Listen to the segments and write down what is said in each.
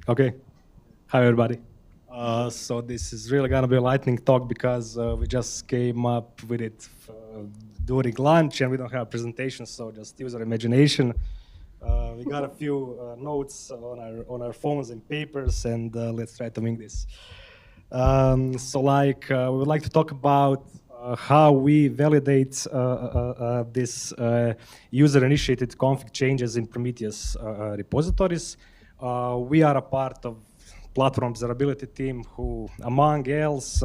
Okay. Hi, everybody. So this is really gonna be a lightning talk because we just came up with it during lunch and we don't have a presentation, so just use our imagination. We got a few notes on our phones and papers, and let's try to make this. We would like to talk about how we validate this user-initiated config changes in Prometheus repositories. We are a part of platform observability team who, among else,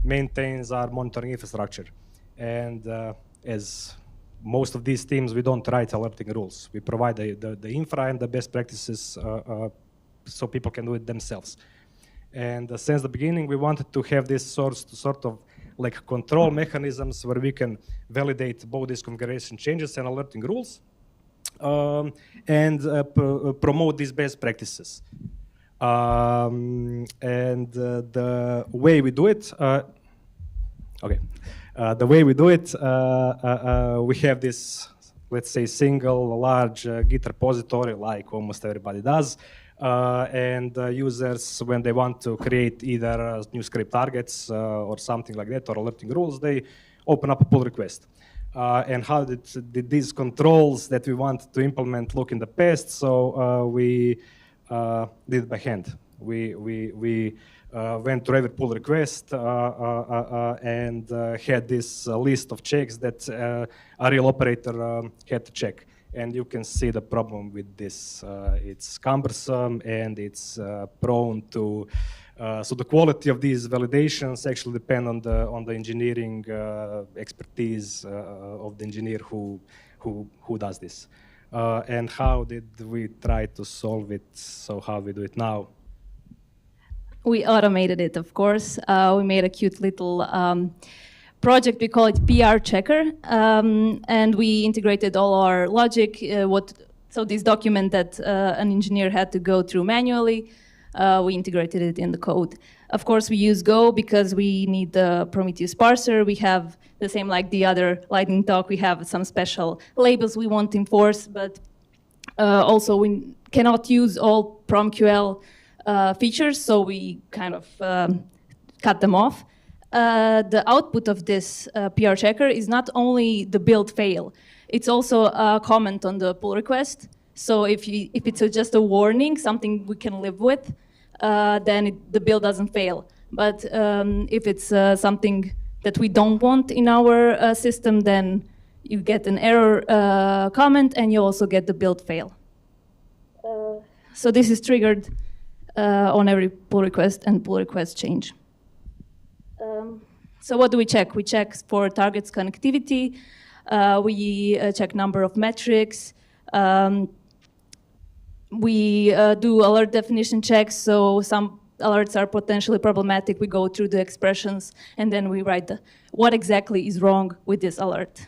maintains our monitoring infrastructure. And as most of these teams, we don't write alerting rules. We provide the infra and the best practices so people can do it themselves. And since the beginning, we wanted to have this sort of like control mechanisms where we can validate both these configuration changes and alerting rules and promote these best practices. The way we do it, the way we do it, we have this, let's say, single large Git repository, like almost everybody does. Users, when they want to create either new script targets or something like that, or alerting rules, they open up a pull request. And how did these controls that we want to implement look in the past? So we did it by hand. We went to every pull request and had this list of checks that a real operator had to check. And you can see the problem with this. It's cumbersome and it's prone to. So the quality of these validations actually depend on the engineering expertise of the engineer who does this. And how did we try to solve it? So how we do it now? We automated it, of course. We made a cute little project. We call it PR Checker, and we integrated all our logic. So this document that an engineer had to go through manually, we integrated it in the code. Of course, we use Go because we need the Prometheus parser. We have the same like the other lightning talk. We have some special labels we want to enforce, but also we cannot use all PromQL features, so we kind of cut them off. The output of this PR checker is not only the build fail, it's also a comment on the pull request. So if it's just a warning, something we can live with, then the build doesn't fail. But if it's something that we don't want in our system, then you get an error comment and you also get the build fail. So this is triggered on every pull request and pull request change. So what do we check? We check for targets connectivity. We check number of metrics. We do alert definition checks. So some alerts are potentially problematic. We go through the expressions and then we write what exactly is wrong with this alert.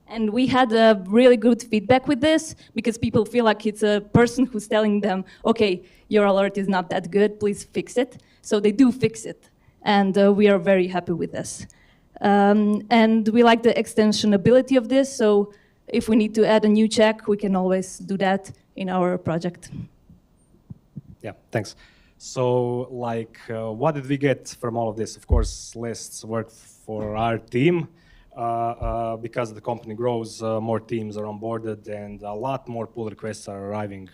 And we had a really good feedback with this because people feel like it's a person who's telling them, okay, your alert is not that good, please fix it. So they do fix it. And we are very happy with this. And we like the extensionability of this. So if we need to add a new check, we can always do that in our project. Yeah, thanks. So what did we get from all of this? Of course, less work for our team. Because the company grows, more teams are onboarded and a lot more pull requests are arriving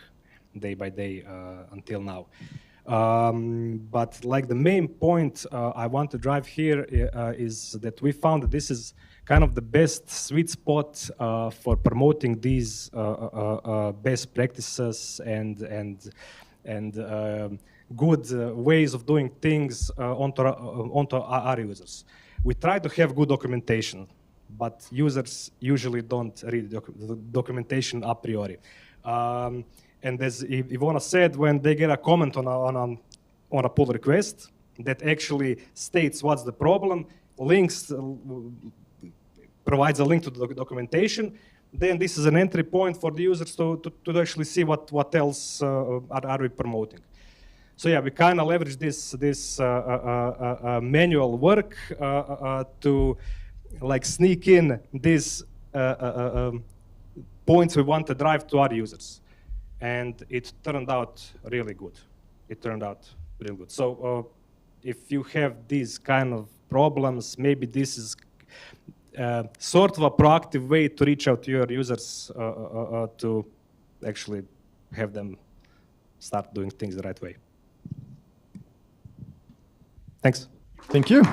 day by day until now. But like the main point I want to drive here is that we found that this is kind of the best sweet spot for promoting these best practices and good ways of doing things onto our users. We try to have good documentation, but users usually don't read the documentation a priori. And as Ivona said, when they get a comment on a pull request that actually states what's the problem, provides a link to the documentation, then this is an entry point for the users to actually see what else are we promoting. So yeah, we kind of leverage this manual work to like sneak in these points we want to drive to our users. and it turned out really good. It turned out really good. So if you have these kind of problems, maybe this is sort of a proactive way to reach out to your users to actually have them start doing things the right way. Thanks. Thank you.